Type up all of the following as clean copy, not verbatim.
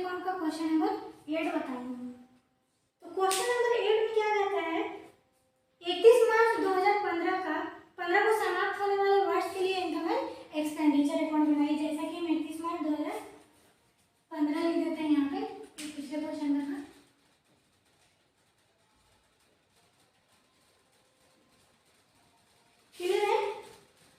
Account का question number 8 बताएंगे। तो क्वेश्चन नंबर 8 में क्या कहता है, 31 मार्च 2015 का 15 को समाप्त होने वाले वर्ष के लिए इनकम एंड एक्सपेंडिचर अकाउंट बनाइए। जैसा कि हम 31 मार्च 2015 लिख देते हैं यहाँ पे, पिछले क्वेश्चन में था। क्लियर है?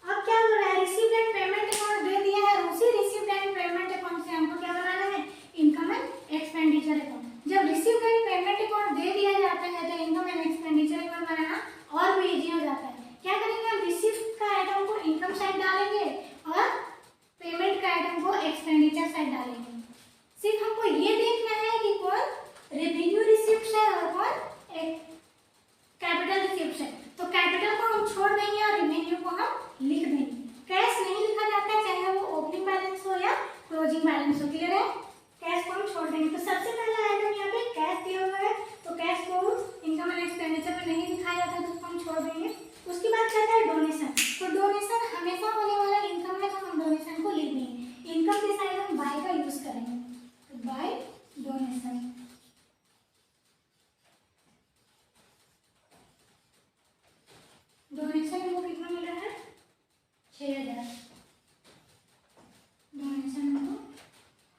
अब क्या हो रहा है, रिसीव्ड एंड पेमेंट अकाउंट दे दिया है, उसी रिसीव्ड एंड पेमेंट अकाउंट से हमको क्या बनाना है, इनकम एंड एक्सपेंडिचर अकाउंट। जब रिसीव्ड एंड पेमेंट अकाउंट दे दिया जाता है तो इनकम एंड एक्सपेंडिचर अकाउंट बनाना और भी इजी हो जाता है। क्या करेंगे, हम रिसीव्ड का आइटम को इनकम साइड डालेंगे और पेमेंट का आइटम को एक्सपेंडिचर साइड डालेंगे। सिर्फ हमको ये देखना है कि कौन रेवेन्यू रिसीव्ड है और कौन कैपिटल रिसीव्ड है। तो कैपिटल को हम छोड़ देंगे और रेवेन्यू को हम लिख देंगे। कैश नहीं लिखा जाता है, चाहे वो ओपनिंग बैलेंस हो या क्लोजिंग बैलेंस हो। क्लियर है? कैश को हम छोड़ देंगे। तो सबसे पहला आइटम यहाँ पे कैश दिया हुआ है, तो कैश को इनकम एंड एक्सपेंडिचर में नहीं दिखाया जाता है, तो उसको हम छोड़ देंगे। उसके बाद कहता है डोनेशन। तो डोनेशन हमेशा होने वाला इनकम है, तो हम डोनेशन को लिख देंगे। इनकम के साइड हम बाय का यूज करेंगे, तो बाय डोनेशन। डोनेशन हमको कितना मिल रहा है, 6000। डोनेशन हमको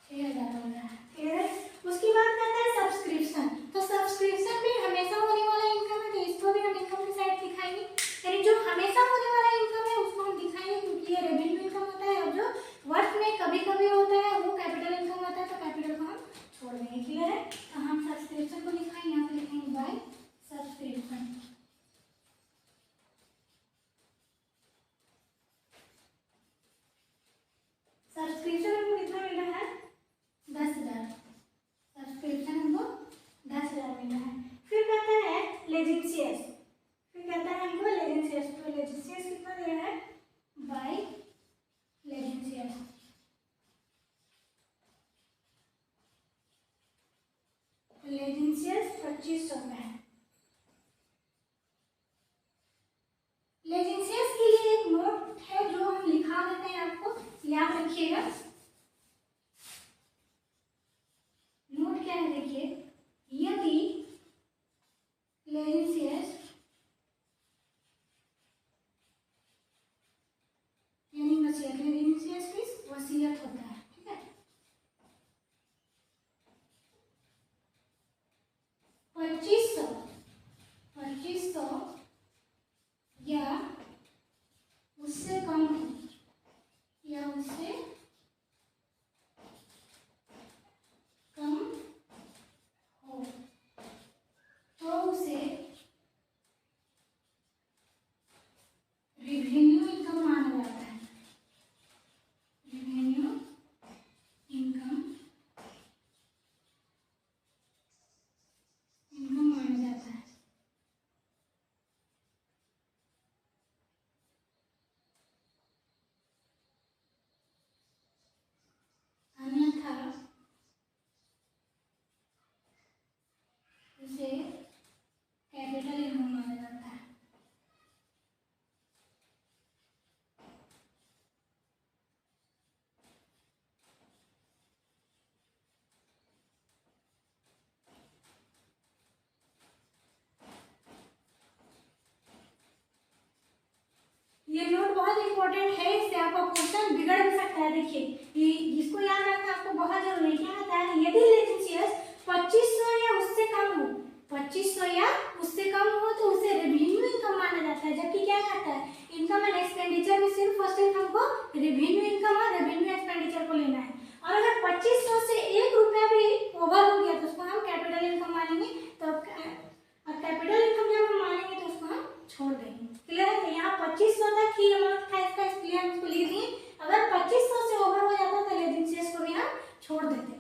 6000 मिल रहा है। क्लियर है? उसके बाद कहता है सब्सक्रिप्शन। तो सब्सक्रिप्शन भी हमेशा होने वाला इनकम है, तो इसको भी हम इनकम के साइड दिखाएंगे। यानी जो हमेशा होने वाला इनकम है उसको हम दिखाएंगे, क्योंकि ये रेवेन्यू इनकम होता है, और जो वर्ष में कभी कभी होता है वो कैपिटल इनकम होता है, तो कैपिटल को हम छोड़ देंगे। क्लियर है? तो हम सब्सक्रिप्शन को दिखाएंगे, यहाँ पे लिखेंगे बाय सब्सक्रिप्शन। सब्सक्रिप्शन हमको कितना मिल रहा है, 10,000। सब्सक्रिप्शन हमको 10,000 मिल रहा है। फिर कहता है लेजेंसियस। फिर कहता है हमको लेजेंसियस। तो लेजेंसियस कितना दे रहा है, बाय लेजेंसियस। लेजेंसियस 2500 का है। लेजेंसियस के लिए एक नोट है जो हम लिखा देते हैं, आपको याद रखिएगा। नोट क्या है, देखिए, यदि लेजेंसियस यानी वसीयत, लेजेंसियस की वसीयत होता है, ठीक है। 2500 या उससे कम या उससे कम हो तो उसे रेवेन्यू इनकम माना जाता है। रेवेन्यू इनकम माना जाता है। अन्यथा उसे कैपिटल इनकम माना जाता है। ये नोट बहुत इंपॉर्टेंट है, इससे आपका क्वेश्चन बिगड़ भी सकता है। देखिए, इसको याद रखना आपको बहुत जरूरी है। क्या कहता है, यदि लेजेंसियस 2500 या उससे कम हो, 2500 या उससे कम हो तो उसे रेवेन्यू इनकम माना जाता है। जबकि क्या कहता है, इनकम एंड एक्सपेंडिचर में सिर्फ और सिर्फ हमको रेवेन्यू इनकम और रेवेन्यू एक्सपेंडिचर को लेना है। और अगर 2500 से 1 रुपया भी ओवर हो गया तो उसको हम कैपिटल इनकम मानेंगे। तो और कैपिटल इनकम जब हम मानेंगे तो उसको हम छोड़ देंगे। क्लियर है? तो यहाँ 2500 तक ही अमाउंट था इसका, इसलिए हम इसको लिख दिए। अगर 2500 से ओवर हो जाता तो लेजेंसियस को भी हम छोड़ देते।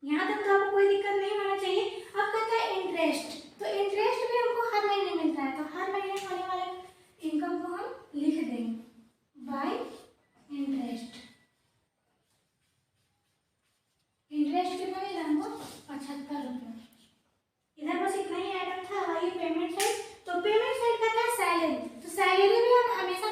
यहाँ तक तो आपको कोई दिक्कत नहीं होना चाहिए। अब कहता है इंटरेस्ट। तो इंटरेस्ट भी हमको हर महीने मिलता है, तो हर महीने होने वाले इनकम को हम लिख देंगे बाय इंटरेस्ट। इंटरेस्ट कितना मिला हमको, 75 रुपये। इधर बस इतना ही आइटम था। आइए पेमेंट साइड। तो पेमेंट साइड कहता है सैलरी। तो सैलरी भी हम हमेशा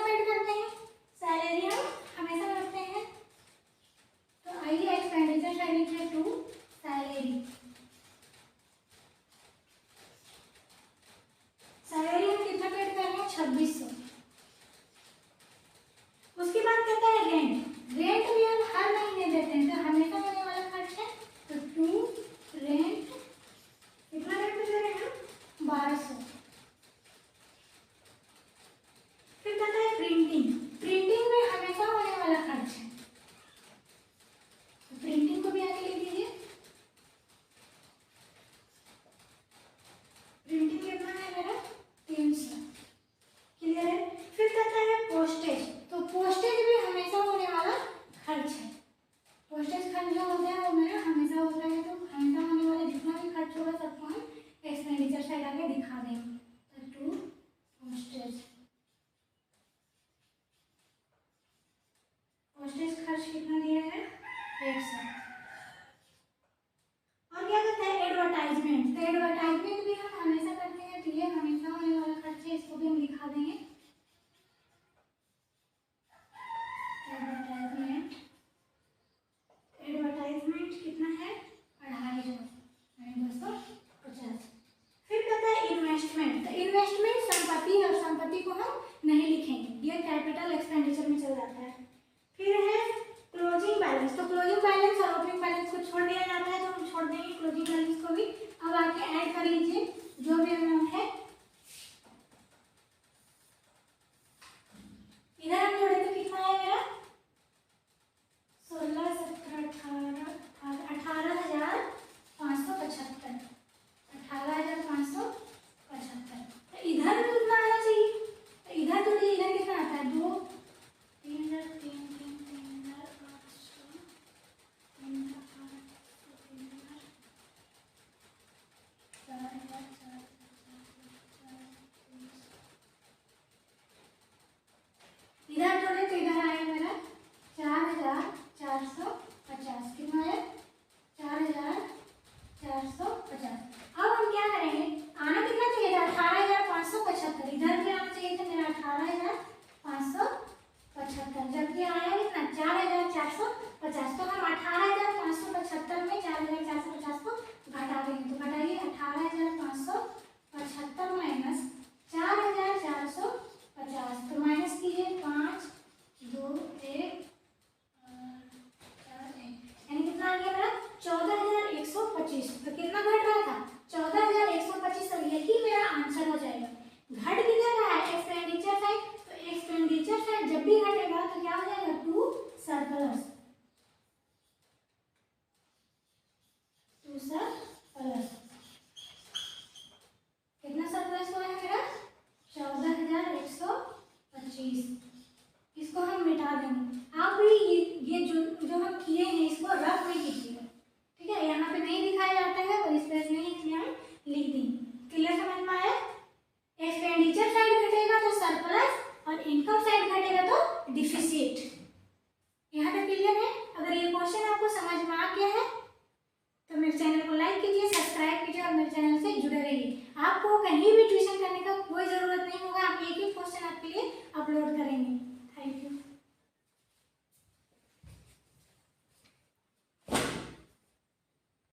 पोस्टेज खर्च कितना दिया है 100। और क्या करता है एडवर्टाइजमेंट। तो एडवर्टाइजमेंट भी हम हमेशा करते हैं, तो ये हमेशा होने वाला खर्च है, इसको भी हम लिखा देंगे एडवर्टाइजमेंट। एडवर्टाइजमेंट कितना है 250। फिर कहता है इन्वेस्टमेंट। तो इन्वेस्टमेंट संपत्ति है, और संपत्ति को हम नहीं लिखेंगे, ये कैपिटल एक्सपेंडिचर में चल जाता है। फिर है क्लोजिंग बैलेंस। तो क्लोजिंग बैलेंस और ओपनिंग बैलेंस को छोड़ दिया जाता है, तो हम छोड़ देंगे क्लोजिंग बैलेंस को भी। अब आके ऐड कर लीजिए जो भी अमाउंट है। इधर हम जोड़े तो कितना है मेरा 16, 17, 18,575। 18,575। तो इधर भी उतना आना चाहिए। तो इधर जोड़िए, इधर कितना आता है 2, 3,000, 3,000, इधर जोड़े तो इधर आया मेरा 4,450। कितना है 4,450। अब हम क्या करेंगे, आना कितना चाहिए था 18,575। इधर भी आना चाहिए था मेरा 18,575, जबकि आया कितना 4,450। तो हम 18,575 में 4,450 को घटा देंगे। तो घटाइए 18,575 माइनस 4,450। तो माइनस कीजिए 5, 2, 1, 4, 1, यानी कितना आ गया मेरा 14,125। तो कितना घट रहा था 14,125। अब यही मेरा आंसर हो जाएगा। घट किधर रहा है एक्सपेंडिचर साइड। तो एक्सपेंडिचर साइड जब भी घटेगा तो क्या हो जाएगा टू सरप्लस। कितना सरप्लस हुआ है मेरा 14,125। इसको हम मिटा देंगे। आप भी ये जो हम किए हैं इसको रफ में कीजिएगा, ठीक है। यहाँ पे नहीं दिखाया जाता है और स्पेस नहीं, इसलिए हम लिख देंगे। क्लियर समझ में आया। एक्सपेंडिचर साइड घटेगा तो सरप्लस, और इनकम साइड घटेगा तो डिफिसिट। यहाँ पे क्लियर है। अगर ये क्वेश्चन आपको समझ में आ गया है तो मेरे चैनल को लाइक कीजिए, सब्सक्राइब कीजिए और मेरे चैनल से जुड़े रहिए। आपको कहीं भी ट्यूशन करने का कोई ज़रूरत नहीं होगा, आप एक ही क्वेश्चन आपके लिए अपलोड करेंगे। Thank you.